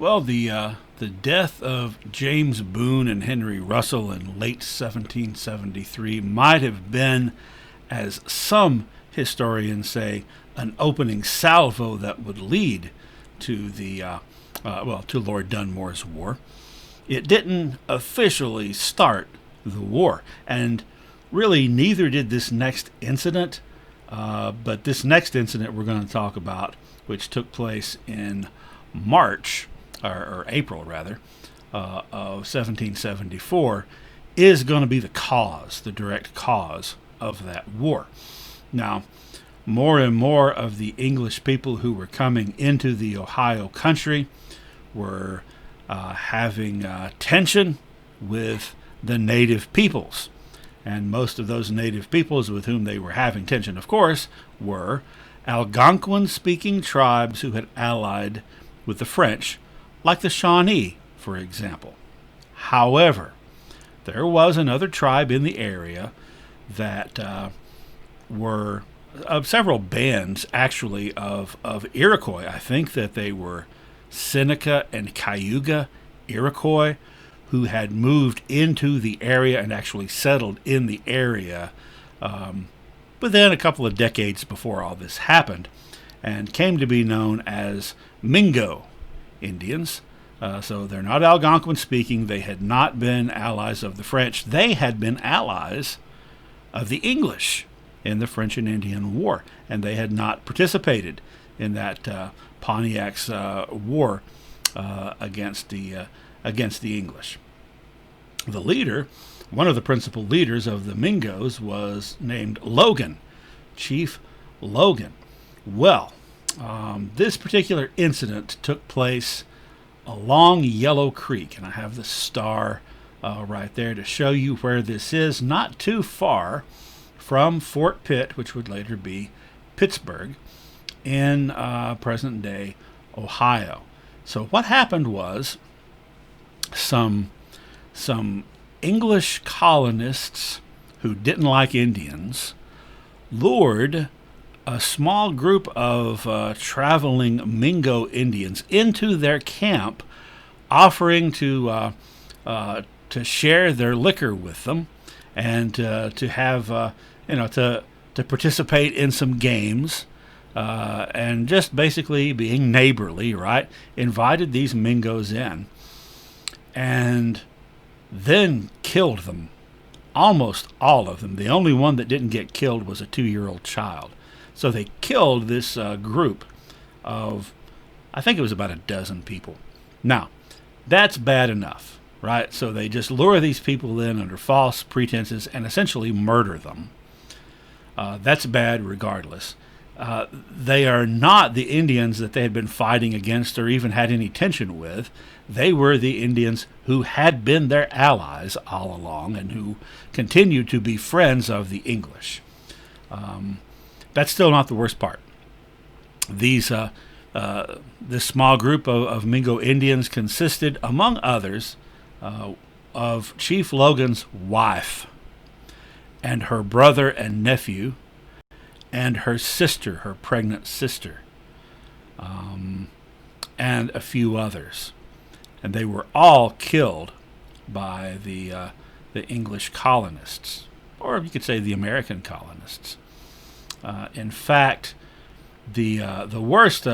Well, the death of James Boone and Henry Russell in late 1773 might have been, as some historians say, an opening salvo that would lead to to Lord Dunmore's War. It didn't officially start the war, and really neither did this next incident. But this next incident we're going to talk about, which took place in March, or April rather, of 1774, is going to be the direct cause of that war. Now, more and more of the English people who were coming into the Ohio country were having tension with the native peoples. And most of those native peoples with whom they were having tension, of course, were Algonquin-speaking tribes who had allied with the French, like the Shawnee, for example. However, there was another tribe in the area that were of several bands, actually, of Iroquois. I think that they were Seneca and Cayuga Iroquois, who had moved into the area and actually settled in the area within a couple of decades before all this happened, and came to be known as Mingo Indians. So they're not Algonquin speaking. They had not been allies of the French. They had been allies of the English in the French and Indian War, and they had not participated in that Pontiac's war against the English. The leader, one of the principal leaders of the Mingos, was named Logan, Chief Logan. Well, this particular incident took place along Yellow Creek, and I have the star right there to show you where this is, not too far from Fort Pitt, which would later be Pittsburgh, in present-day Ohio. So what happened was some English colonists who didn't like Indians lured a small group of traveling Mingo Indians into their camp, offering to share their liquor with them and to have to participate in some games. And just basically being neighborly, right? Invited these Mingos in and then killed them. Almost all of them. The only one that didn't get killed was a 2-year-old child. So they killed this group of, I think it was about a dozen people. Now, that's bad enough, right? So they just lure these people in under false pretenses and essentially murder them. That's bad regardless. They are not the Indians that they had been fighting against or even had any tension with. They were the Indians who had been their allies all along and who continued to be friends of the English. That's still not the worst part. This small group of Mingo Indians consisted, among others, of Chief Logan's wife and her brother and nephew, and her sister, her pregnant sister, and a few others. And they were all killed by the English colonists, or you could say the American colonists. In fact, the worst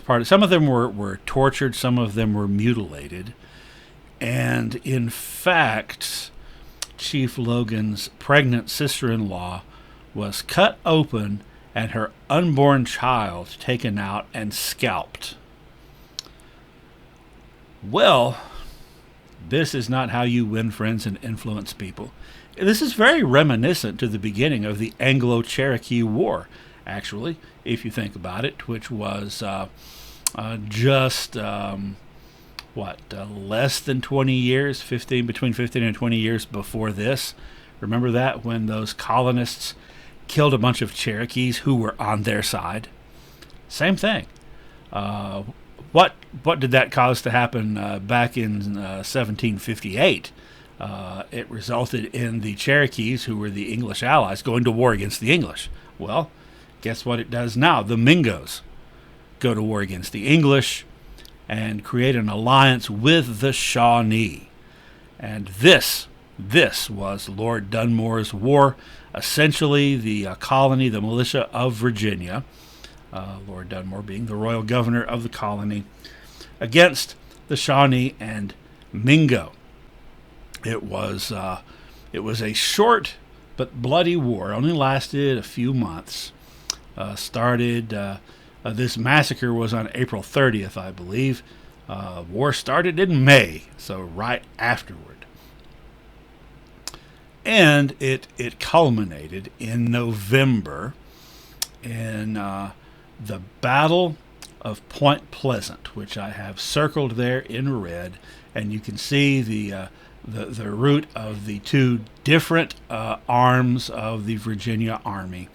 part, some of them were tortured, some of them were mutilated, and in fact, Chief Logan's pregnant sister-in-law was cut open and her unborn child taken out and scalped. Well, this is not how you win friends and influence people. This is very reminiscent to the beginning of the Anglo-Cherokee War, actually, if you think about it, which was less than 20 years, between 15 and 20 years before this. Remember that, when those colonists killed a bunch of Cherokees who were on their side? Same thing. What did that cause to happen back in 1758? It resulted in the Cherokees, who were the English allies, going to war against the English. Well, guess what it does now? The Mingos go to war against the English, and create an alliance with the Shawnee. And this was Lord Dunmore's war, essentially the colony, the militia of Virginia, Lord Dunmore being the royal governor of the colony, against the Shawnee and Mingo. It was a short but bloody war. It only lasted a few months. This massacre was on April 30th, I believe. War started in May, so right afterward. And it culminated in November in the Battle of Point Pleasant, which I have circled there in red, and you can see the route of the two different arms of the Virginia Army.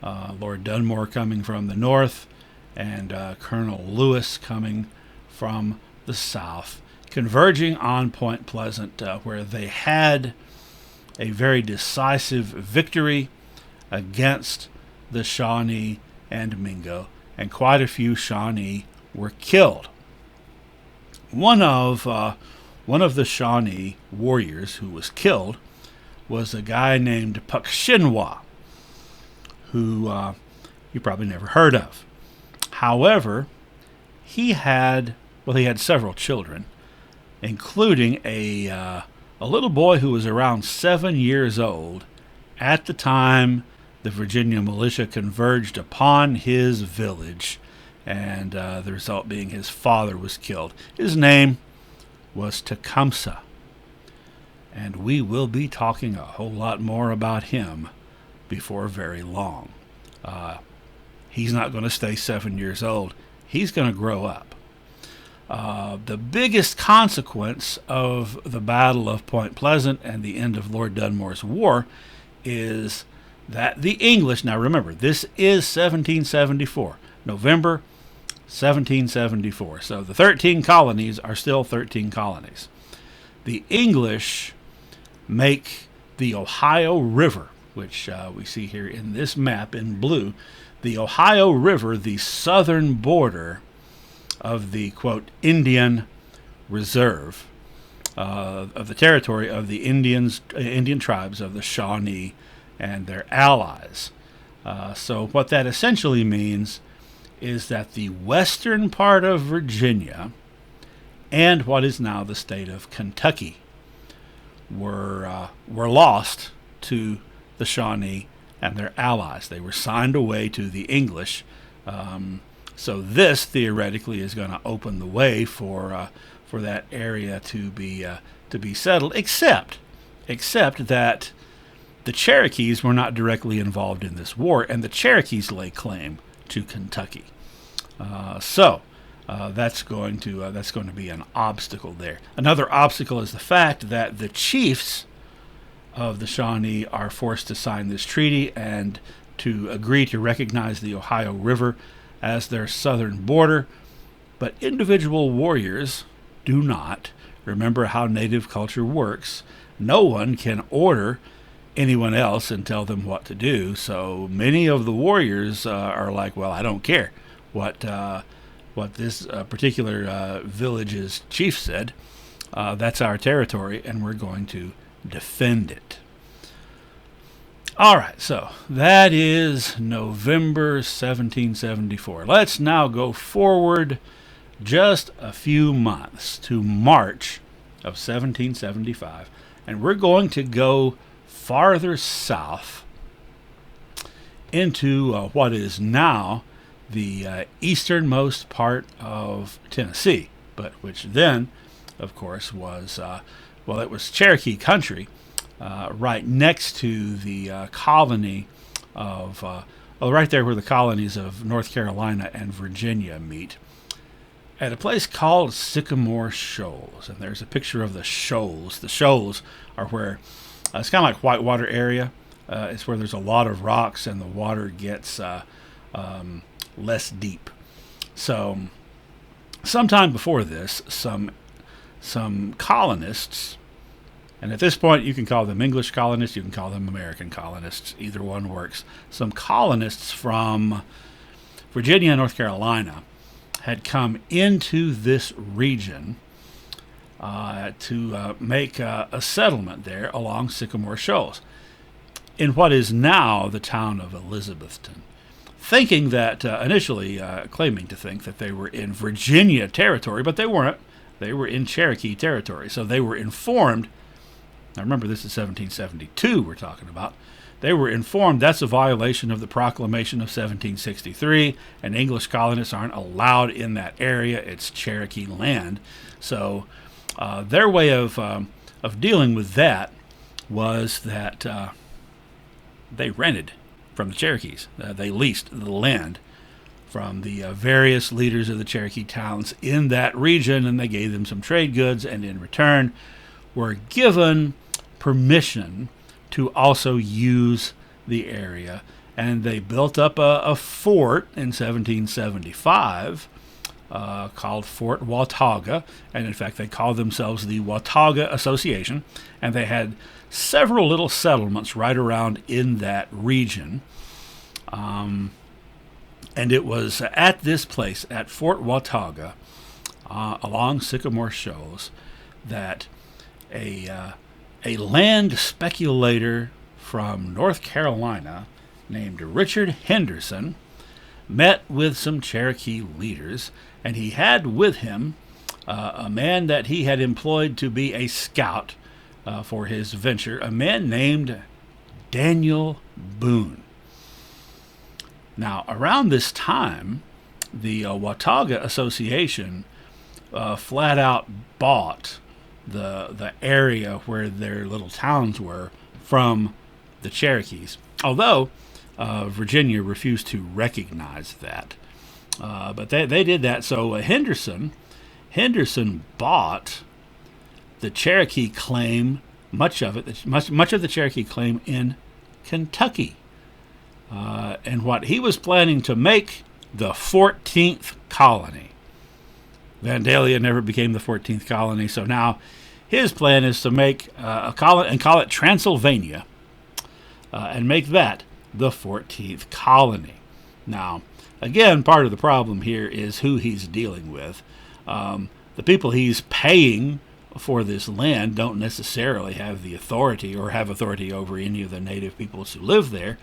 Lord Dunmore coming from the north, and Colonel Lewis coming from the south, converging on Point Pleasant, where they had a very decisive victory against the Shawnee and Mingo, and quite a few Shawnee were killed. One of the Shawnee warriors who was killed was a guy named Puckshinwa, who you probably never heard of. However, he had several children, including a little boy who was around 7 years old at the time the Virginia militia converged upon his village, and the result being his father was killed. His name was Tecumseh, and we will be talking a whole lot more about him before very long. He's not going to stay 7 years old. He's going to grow up. The biggest consequence of the Battle of Point Pleasant and the end of Lord Dunmore's war is that the English, now remember, this is 1774, November 1774, so the 13 colonies are still 13 colonies. The English make the Ohio River, which we see here in this map in blue, the Ohio River, the southern border of the, quote, Indian Reserve, of the territory of the Indian tribes of the Shawnee and their allies. So what that essentially means is that the western part of Virginia and what is now the state of Kentucky were lost to the Shawnee and their allies. They were signed away to the English. So this theoretically is going to open the way for that area to be settled, except that the Cherokees were not directly involved in this war, and the Cherokees lay claim to Kentucky. So that's going to be an obstacle there. Another obstacle is the fact that the chiefs of the Shawnee are forced to sign this treaty and to agree to recognize the Ohio River as their southern border, but individual warriors do not. Remember how native culture works. No one can order anyone else and tell them what to do, so many of the warriors are like, well, I don't care what this particular village's chief said. That's our territory, and we're going to defend it. All right, so that is November 1774. Let's now go forward just a few months to March of 1775, and we're going to go farther south into what is now the easternmost part of Tennessee, but which then, of course, was it was Cherokee country, right next to the colony of, right there where the colonies of North Carolina and Virginia meet, at a place called Sycamore Shoals. And there's a picture of the shoals. The shoals are where, it's kind of like whitewater area. It's where there's a lot of rocks and the water gets less deep. So sometime before this, some colonists, and at this point you can call them English colonists, you can call them American colonists, either one works. Some colonists from Virginia and North Carolina had come into this region to make a settlement there along Sycamore Shoals in what is now the town of Elizabethton, thinking that, initially claiming to think that they were in Virginia territory, but they weren't. They were in Cherokee territory. So they were informed. Now remember, this is 1772 we're talking about. They were informed that's a violation of the Proclamation of 1763, and English colonists aren't allowed in that area. It's Cherokee land. So their way of dealing with that was that they rented from the Cherokees. They leased the land from the various leaders of the Cherokee towns in that region, and they gave them some trade goods, and in return were given permission to also use the area. And they built up a fort in 1775 called Fort Watauga, and in fact they called themselves the Watauga Association, and they had several little settlements right around in that region. And it was at this place, at Fort Watauga, along Sycamore Shoals, that a land speculator from North Carolina named Richard Henderson met with some Cherokee leaders, and he had with him a man that he had employed to be a scout for his venture, a man named Daniel Boone. Now, around this time, the Watauga Association flat out bought the area where their little towns were from the Cherokees, although Virginia refused to recognize that. But they did that. So Henderson bought the Cherokee claim, much of the Cherokee claim in Kentucky. And what he was planning to make the 14th colony. Vandalia never became the 14th colony, so now his plan is to make a colony and call it Transylvania, and make that the 14th colony. Now, again, part of the problem here is who he's dealing with. The people he's paying for this land don't necessarily have the authority or have authority over any of the native peoples who live there,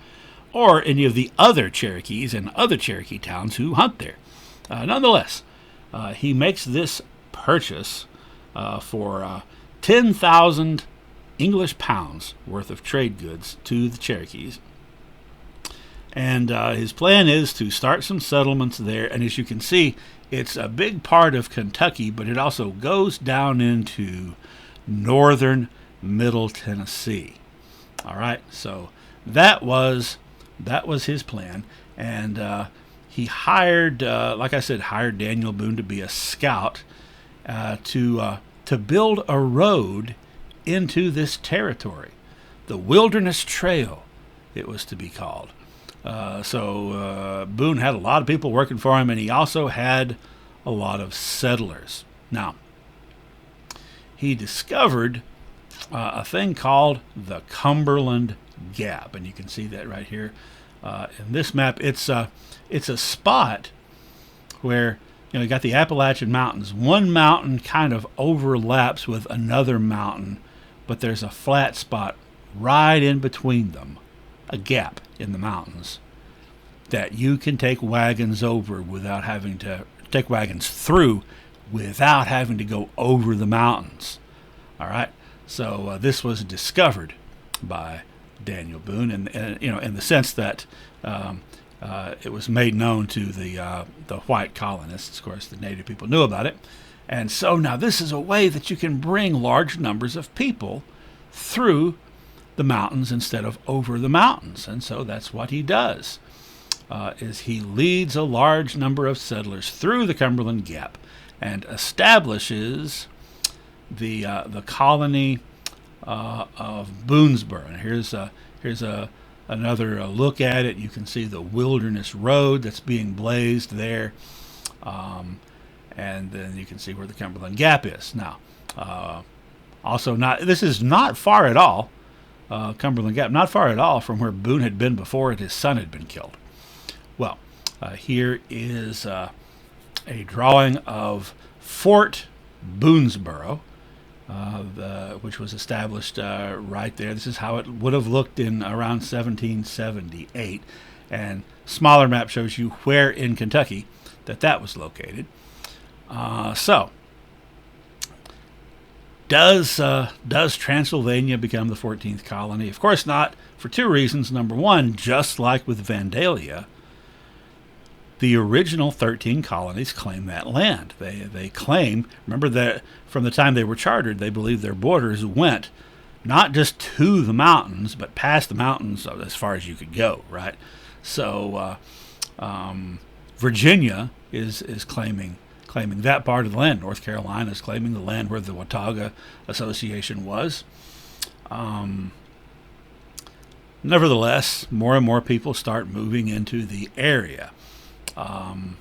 or any of the other Cherokees and other Cherokee towns who hunt there. Nonetheless, he makes this purchase for 10,000 English pounds worth of trade goods to the Cherokees. And his plan is to start some settlements there. And as you can see, it's a big part of Kentucky, but it also goes down into northern Middle Tennessee. All right, so that was his plan. And he hired, like I said, hired Daniel Boone to be a scout to build a road into this territory. The Wilderness Trail, it was to be called. So Boone had a lot of people working for him, and he also had a lot of settlers. Now, he discovered a thing called the Cumberland Gap, and you can see that right here in this map. It's a spot where you got the Appalachian Mountains. One mountain kind of overlaps with another mountain, but there's a flat spot right in between them, a gap in the mountains that you can take wagons over without having to take wagons through without having to go over the mountains. All right, so this was discovered by Daniel Boone, and in the sense that it was made known to the white colonists. Of course, the native people knew about it, and so now this is a way that you can bring large numbers of people through the mountains instead of over the mountains. And so that's what he does, is he leads a large number of settlers through the Cumberland Gap and establishes the colony of Boonesboro. And here's another look at it. You can see the Wilderness Road that's being blazed there, and then you can see where the Cumberland Gap is. Now, this is not far at all. Cumberland Gap, not far at all from where Boone had been before his son had been killed. Well, here is a drawing of Fort Boonesboro, which was established right there. This is how it would have looked in around 1778. And smaller map shows you where in Kentucky that was located. So, does Transylvania become the 14th colony? Of course not, for two reasons. Number one, just like with Vandalia, the original 13 colonies claim that land. They claim, remember that from the time they were chartered, they believed their borders went not just to the mountains, but past the mountains as far as you could go, right? So Virginia is claiming that part of the land. North Carolina is claiming the land where the Watauga Association was. Nevertheless, more and more people start moving into the area. I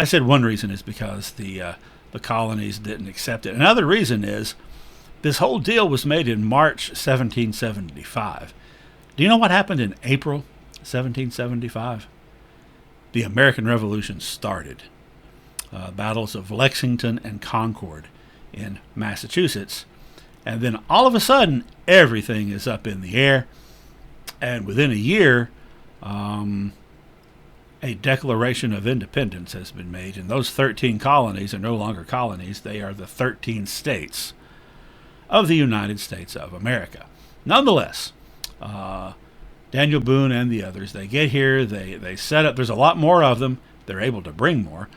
said one reason is because the colonies didn't accept it. Another reason is this whole deal was made in March 1775. Do you know what happened in April 1775? The American Revolution started. Battles of Lexington and Concord in Massachusetts. And then all of a sudden, everything is up in the air. And within a year, a Declaration of Independence has been made. And those 13 colonies are no longer colonies. They are the 13 states of the United States of America. Nonetheless, Daniel Boone and the others, they get here, they set up, there's a lot more of them, they're able to bring more,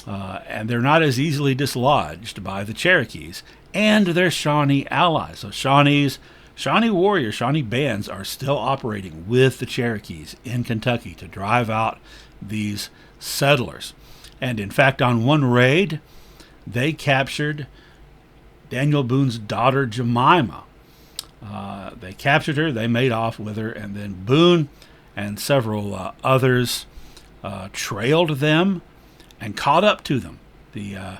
and they're not as easily dislodged by the Cherokees and their Shawnee allies. So Shawnee warriors, Shawnee bands are still operating with the Cherokees in Kentucky to drive out these settlers. And in fact, on one raid, they captured Daniel Boone's daughter Jemima. They captured her, they made off with her, and then Boone and several others trailed them and caught up to them. The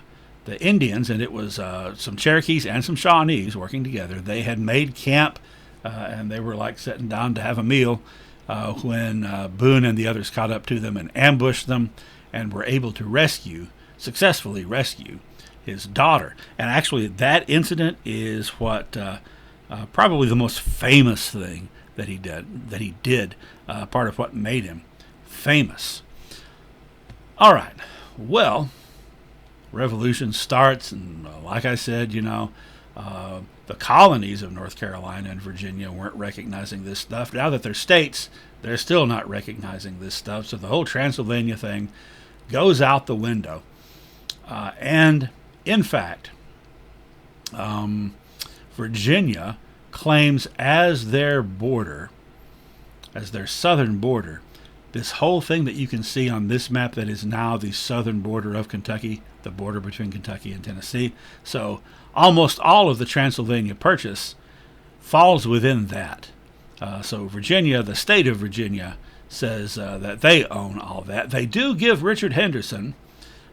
Indians, and it was some Cherokees and some Shawnees working together. They had made camp, and they were like sitting down to have a meal when Boone and the others caught up to them and ambushed them and were able to successfully rescue his daughter. And actually, that incident is what probably the most famous thing that he did, part of what made him famous. All right, well, Revolution starts, and like I said, the colonies of North Carolina and Virginia weren't recognizing this stuff. Now that they're states, they're still not recognizing this stuff. So the whole Transylvania thing goes out the window. And in fact, Virginia claims as their southern border, this whole thing that you can see on this map that is now the southern border of Kentucky, the border between Kentucky and Tennessee. So almost all of the Transylvania Purchase falls within that. So Virginia, the state of Virginia, says that they own all that. They do give Richard Henderson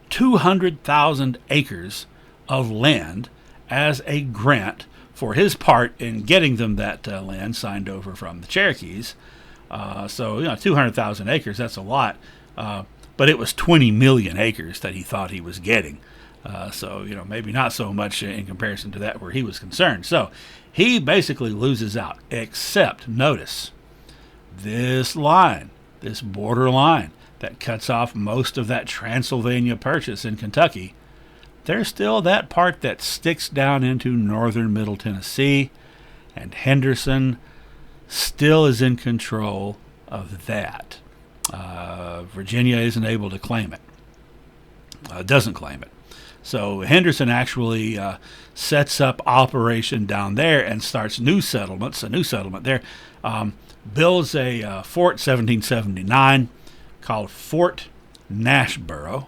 200,000 acres of land as a grant for his part in getting them that land signed over from the Cherokees. So 200,000 acres, that's a lot. But it was 20 million acres that he thought he was getting. So maybe not so much in comparison to that where he was concerned. So he basically loses out, except, notice, this line, this border line that cuts off most of that Transylvania Purchase in Kentucky. There's still that part that sticks down into northern Middle Tennessee, and Henderson still is in control of that. Virginia isn't able to claim it. Doesn't claim it. So Henderson actually sets up operation down there and starts new settlements. A new settlement there. Builds a fort 1779 called Fort Nashboro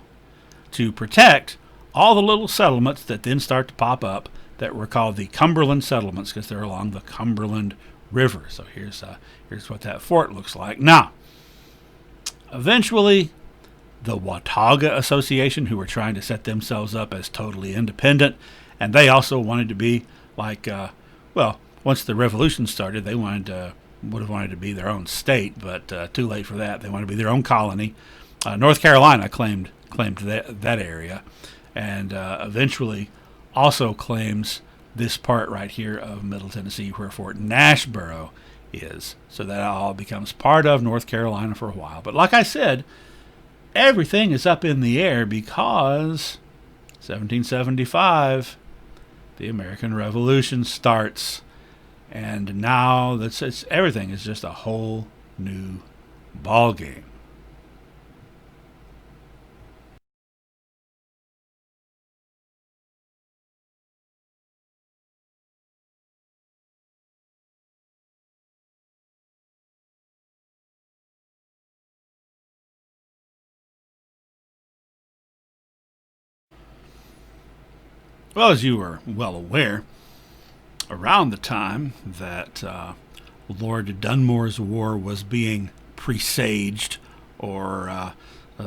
to protect all the little settlements that then start to pop up that were called the Cumberland settlements because they're along the Cumberland River. So here's what that fort looks like. Now, eventually, the Watauga Association, who were trying to set themselves up as totally independent, and they also wanted to be like, once the Revolution started, they would have wanted to be their own state, but too late for that. They wanted to be their own colony. North Carolina claimed claimed that area, and eventually also claims this part right here of Middle Tennessee where Fort Nashboro is. So that all becomes part of North Carolina for a while. But like I said, everything is up in the air because 1775, the American Revolution starts, and now everything is just a whole new ball game. Well, as you are well aware, around the time that Lord Dunmore's War was being presaged, or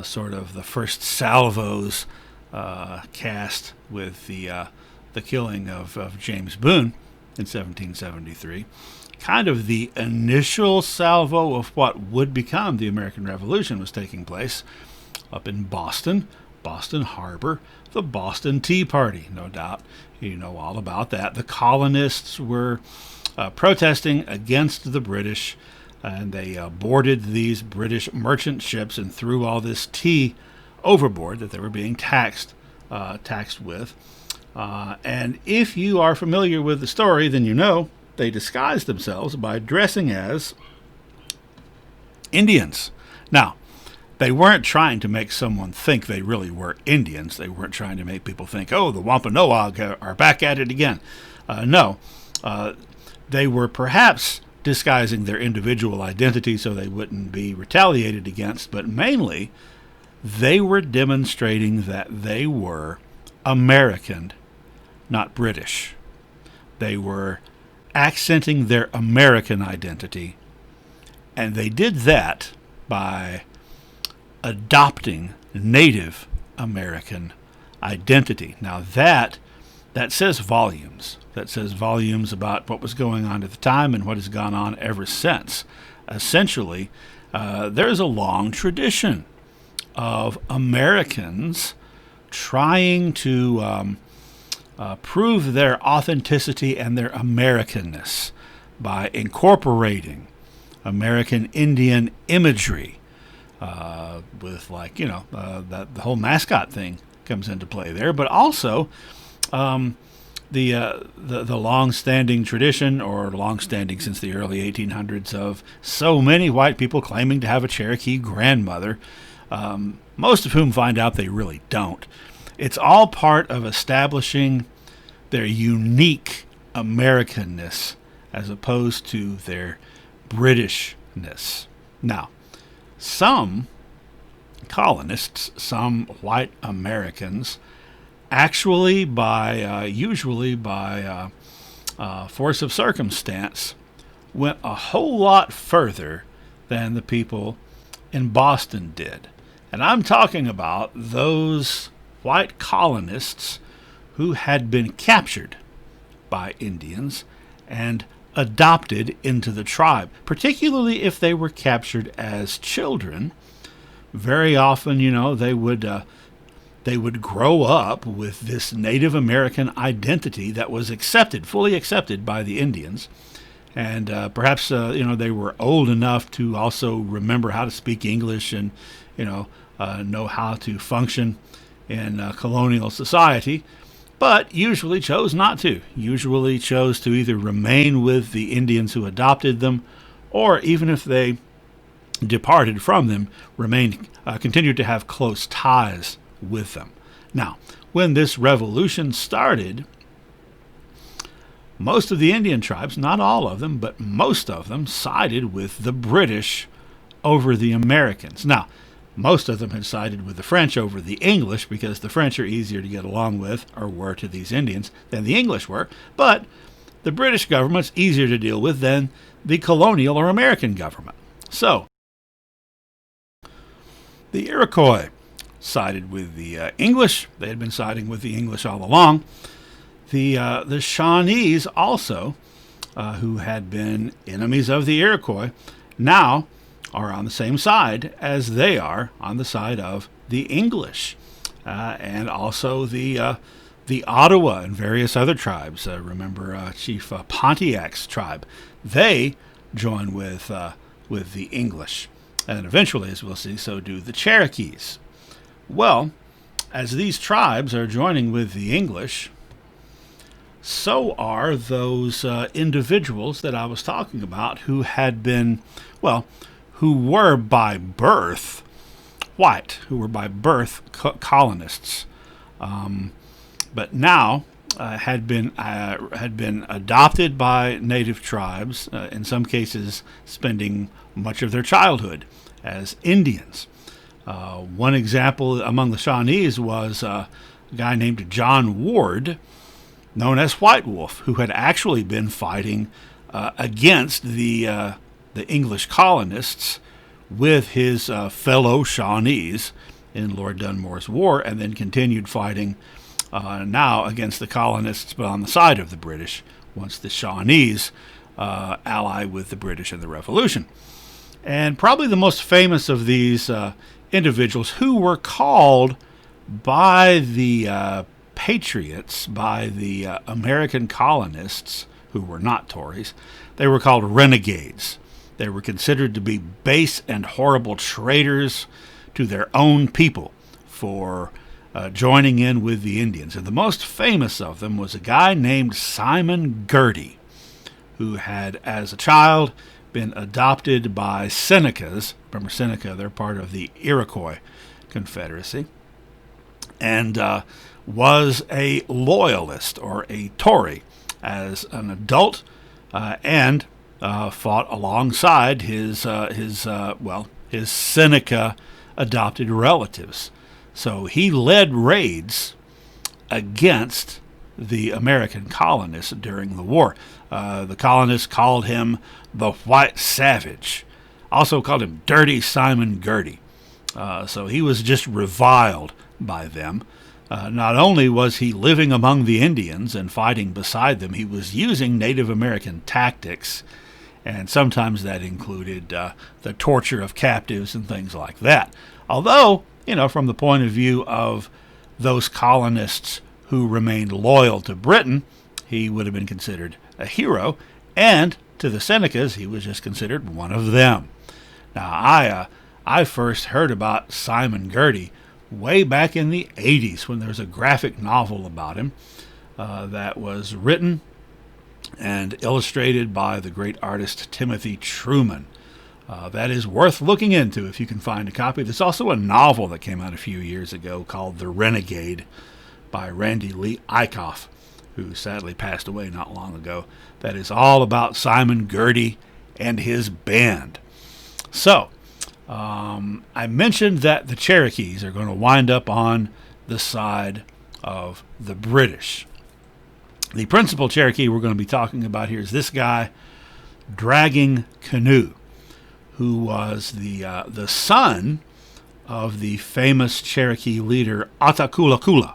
sort of the first salvos cast with the killing of James Boone in 1773, kind of the initial salvo of what would become the American Revolution was taking place up in Boston Harbor, the Boston Tea Party, no doubt. You know all about that. The colonists were protesting against the British, and they boarded these British merchant ships and threw all this tea overboard that they were being taxed with. And if you are familiar with the story, then you know they disguised themselves by dressing as Indians. Now, they weren't trying to make someone think they really were Indians. They weren't trying to make people think, oh, the Wampanoag are back at it again. No. They were perhaps disguising their individual identity so they wouldn't be retaliated against, but mainly they were demonstrating that they were American, not British. They were accenting their American identity, and they did that by adopting Native American identity. Now that says volumes. That says volumes about what was going on at the time and what has gone on ever since. Essentially, there is a long tradition of Americans trying to prove their authenticity and their Americanness by incorporating American Indian imagery, with the whole mascot thing comes into play there, but also the long-standing tradition, or long-standing since the early 1800s, of so many white people claiming to have a Cherokee grandmother, most of whom find out they really don't. It's all part of establishing their unique Americanness as opposed to their Britishness. Now, some colonists, some white Americans, actually usually by force of circumstance, went a whole lot further than the people in Boston did. And I'm talking about those white colonists who had been captured by Indians and adopted into the tribe, particularly if they were captured as children. Very often, they would grow up with this Native American identity that was fully accepted by the Indians, and perhaps they were old enough to also remember how to speak English and know how to function in colonial society, but usually chose not to. Usually chose to either remain with the Indians who adopted them, or even if they departed from them, continued to have close ties with them. Now, when this revolution started, most of the Indian tribes, not all of them, but most of them, sided with the British over the Americans. Now, most of them had sided with the French over the English because the French are easier to get along with, or were to these Indians, than the English were. But the British government's easier to deal with than the colonial or American government. So, the Iroquois sided with the English. They had been siding with the English all along. The Shawnees also, who had been enemies of the Iroquois, now are on the same side as they are, on the side of the English, and also the Ottawa and various other tribes. Remember Chief Pontiac's tribe. They join with the English. And eventually, as we'll see, so do the Cherokees. Well, as these tribes are joining with the English, so are those individuals that I was talking about who had been, well, who were by birth white, who were by birth colonists, but now had been adopted by native tribes, in some cases spending much of their childhood as Indians. One example among the Shawnees was a guy named John Ward, known as White Wolf, who had actually been fighting against the English colonists with his fellow Shawnees in Lord Dunmore's war, and then continued fighting now against the colonists, but on the side of the British, once the Shawnees ally with the British in the Revolution. And probably the most famous of these individuals, who were called by the Patriots, by the American colonists, who were not Tories, they were called renegades. They were considered to be base and horrible traitors to their own people for joining in with the Indians. And the most famous of them was a guy named Simon Girty, who had, as a child, been adopted by Senecas. Remember Seneca, they're part of the Iroquois Confederacy, and was a loyalist or a Tory as an adult, and fought alongside his Seneca adopted relatives. So he led raids against the American colonists during the war. The colonists called him the White Savage, also called him Dirty Simon Girty. So he was just reviled by them. Not only was he living among the Indians and fighting beside them, he was using Native American tactics, and sometimes that included the torture of captives and things like that. Although, from the point of view of those colonists who remained loyal to Britain, he would have been considered a hero, and to the Senecas, he was just considered one of them. Now, I first heard about Simon Girty way back in the 80s when there was a graphic novel about him that was written and illustrated by the great artist Timothy Truman. That is worth looking into if you can find a copy. There's also a novel that came out a few years ago called The Renegade by Randy Lee Eichhoff, who sadly passed away not long ago. That is all about Simon Girty and his band. So, I mentioned that the Cherokees are going to wind up on the side of the British. The principal Cherokee we're going to be talking about here is this guy, Dragging Canoe, who was the son of the famous Cherokee leader Atakulakula,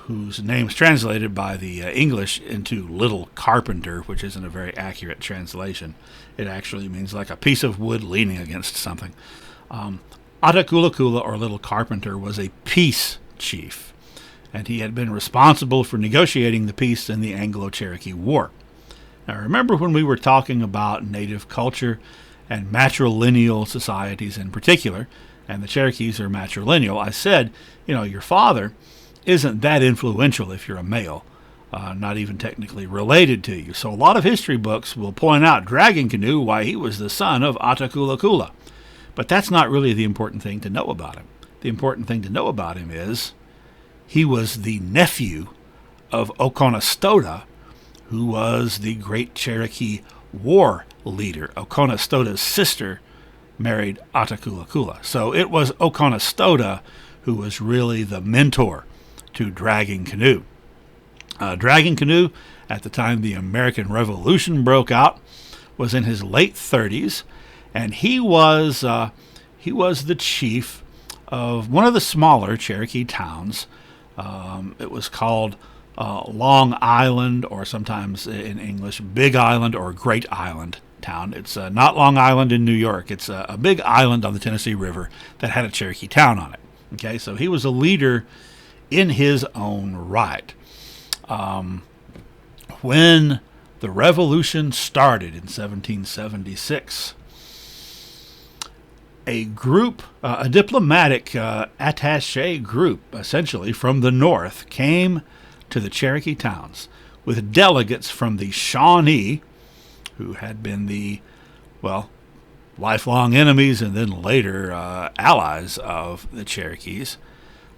whose name is translated by the English into Little Carpenter, which isn't a very accurate translation. It actually means like a piece of wood leaning against something. Atakulakula, or Little Carpenter, was a peace chief, and he had been responsible for negotiating the peace in the Anglo-Cherokee War. Now, remember when we were talking about native culture and matrilineal societies in particular, and the Cherokees are matrilineal, I said, your father isn't that influential if you're a male, not even technically related to you. So a lot of history books will point out Dragging Canoe, why he was the son of Atakulakula. But that's not really the important thing to know about him. The important thing to know about him is he was the nephew of Oconostota, who was the great Cherokee war leader. Oconostota's sister married Atakulakula. So it was Oconostota who was really the mentor to Dragging Canoe. Dragging Canoe, at the time the American Revolution broke out, was in his late 30s, and he was the chief of one of the smaller Cherokee towns. It was called Long Island, or sometimes in English Big Island or Great Island. town. It's not Long Island in New York. It's a big island on the Tennessee River that had a Cherokee town on it. Okay, so he was a leader in his own right. When the revolution started in 1776, a group, a diplomatic attaché group, essentially, from the north came to the Cherokee towns with delegates from the Shawnee, who had been the, lifelong enemies and then later allies of the Cherokees.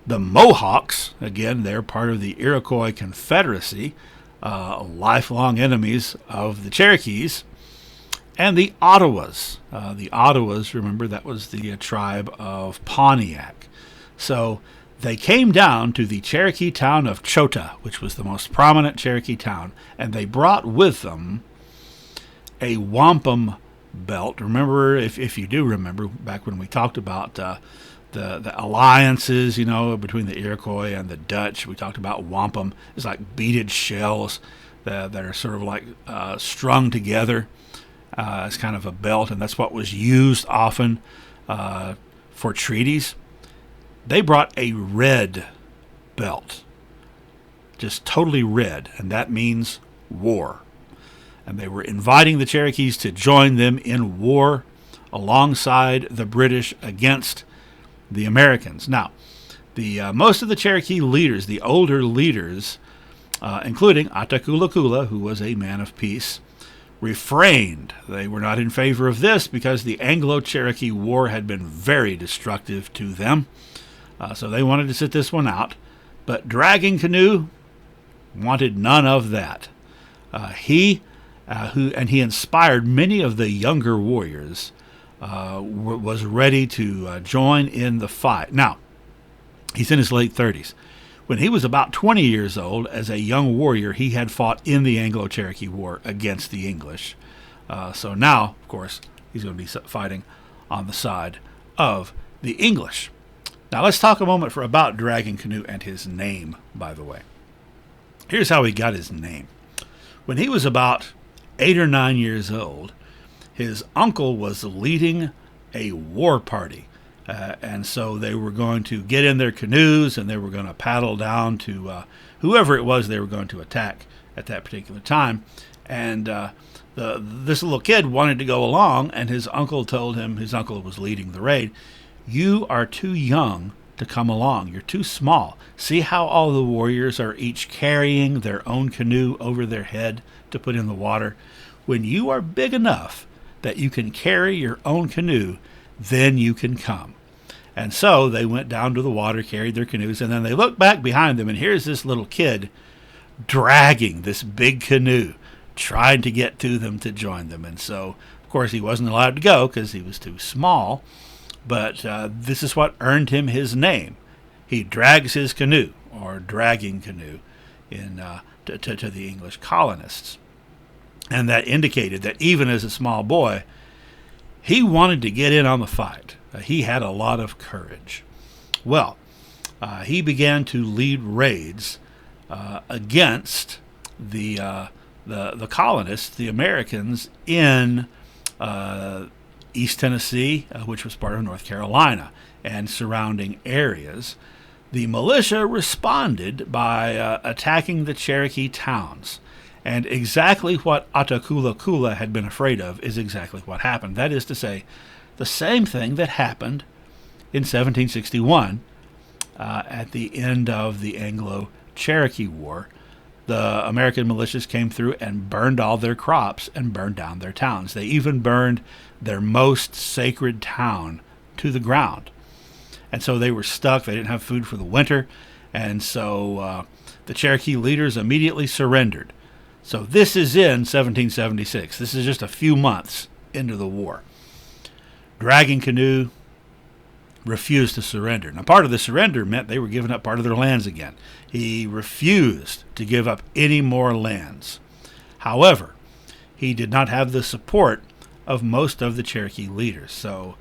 The Mohawks, again, they're part of the Iroquois Confederacy, lifelong enemies of the Cherokees. And the Ottawas. The Ottawas, remember, that was the tribe of Pontiac. So they came down to the Cherokee town of Chota, which was the most prominent Cherokee town, and they brought with them a wampum belt. Remember, if you do remember, back when we talked about the alliances, between the Iroquois and the Dutch, we talked about wampum. It's like beaded shells that are sort of like strung together. As kind of a belt, and that's what was used often for treaties. They brought a red belt, just totally red, and that means war. And they were inviting the Cherokees to join them in war alongside the British against the Americans. Now, the most of the Cherokee leaders, the older leaders, including Atakulakula, who was a man of peace, refrained. They were not in favor of this because the Anglo-Cherokee War had been very destructive to them. So they wanted to sit this one out. But Dragging Canoe wanted none of that. He inspired many of the younger warriors, was ready to join in the fight. Now, he's in his late 30s. When he was about 20 years old, as a young warrior, he had fought in the Anglo-Cherokee War against the English. So now, of course, he's going to be fighting on the side of the English. Now let's talk a moment about Dragging Canoe and his name, by the way. Here's how he got his name. When he was about 8 or 9 years old, his uncle was leading a war party. And so they were going to get in their canoes and they were going to paddle down to whoever it was they were going to attack at that particular time. And this little kid wanted to go along, and his uncle told him, his uncle was leading the raid, "You are too young to come along. You're too small. See how all the warriors are each carrying their own canoe over their head to put in the water? When you are big enough that you can carry your own canoe, then you can come." And so they went down to the water, carried their canoes, and then they looked back behind them, and here's this little kid dragging this big canoe, trying to get to them to join them. And so, of course, he wasn't allowed to go because he was too small, but this is what earned him his name. He drags his canoe, or Dragging Canoe, to the English colonists. And that indicated that even as a small boy, he wanted to get in on the fight. He had a lot of courage. Well, he began to lead raids against the colonists, the Americans, in East Tennessee, which was part of North Carolina, and surrounding areas. The militia responded by attacking the Cherokee towns. And exactly what Atakulakula had been afraid of is exactly what happened. That is to say, the same thing that happened in 1761 at the end of the Anglo-Cherokee War. The American militias came through and burned all their crops and burned down their towns. They even burned their most sacred town to the ground. And so they were stuck. They didn't have food for the winter. And so the Cherokee leaders immediately surrendered. So this is in 1776. This is just a few months into the war. Dragging Canoe refused to surrender. Now, part of the surrender meant they were giving up part of their lands again. He refused to give up any more lands. However, he did not have the support of most of the Cherokee leaders. So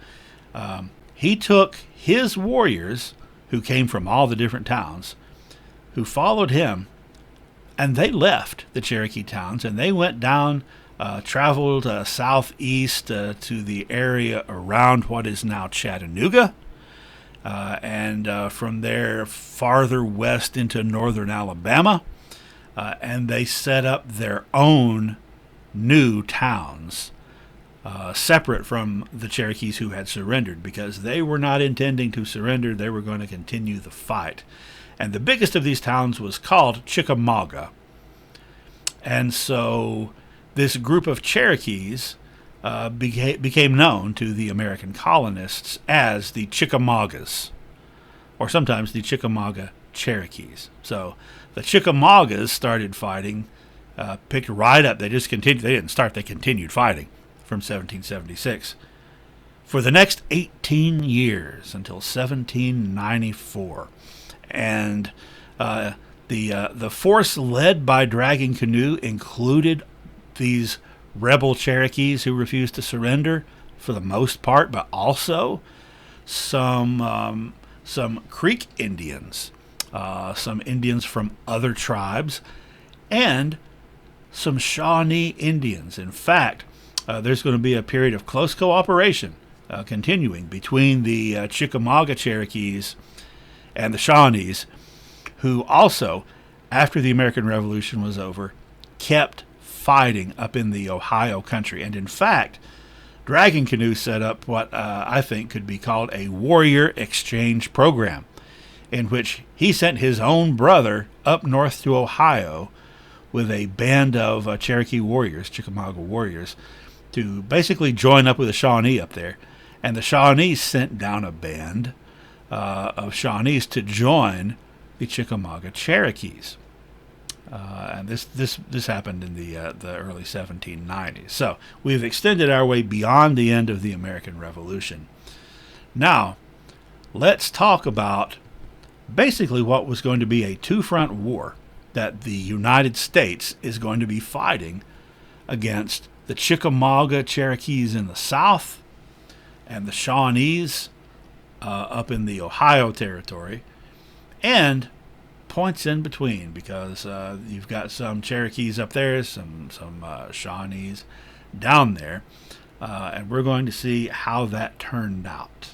he took his warriors, who came from all the different towns, who followed him, and they left the Cherokee towns, and they went down traveled southeast to the area around what is now Chattanooga, and from there farther west into northern Alabama, and they set up their own new towns, separate from the Cherokees who had surrendered, because they were not intending to surrender. They were going to continue the fight. And the biggest of these towns was called Chickamauga. And so this group of Cherokees became known to the American colonists as the Chickamaugas, or sometimes the Chickamauga Cherokees. So the Chickamaugas started fighting, picked right up. They just continued. They didn't start. They continued fighting from 1776 for the next 18 years until 1794. And the force led by Dragging Canoe included these rebel Cherokees who refused to surrender for the most part, but also some Creek Indians, some Indians from other tribes, and some Shawnee Indians. In fact, there's going to be a period of close cooperation continuing between the Chickamauga Cherokees and the Shawnees, who also, after the American Revolution was over, kept fighting up in the Ohio country. And in fact, Dragging Canoe set up what I think could be called a warrior exchange program, in which he sent his own brother up north to Ohio with a band of Cherokee warriors, Chickamauga warriors, to basically join up with the Shawnee up there. And the Shawnees sent down a band of Shawnees to join the Chickamauga Cherokees. And this happened in the early 1790s. So we've extended our way beyond the end of the American Revolution. Now, let's talk about basically what was going to be a two-front war that the United States is going to be fighting against the Chickamauga Cherokees in the south and the Shawnees up in the Ohio territory, and points in between, because you've got some Cherokees up there, some Shawnees down there, and we're going to see how that turned out.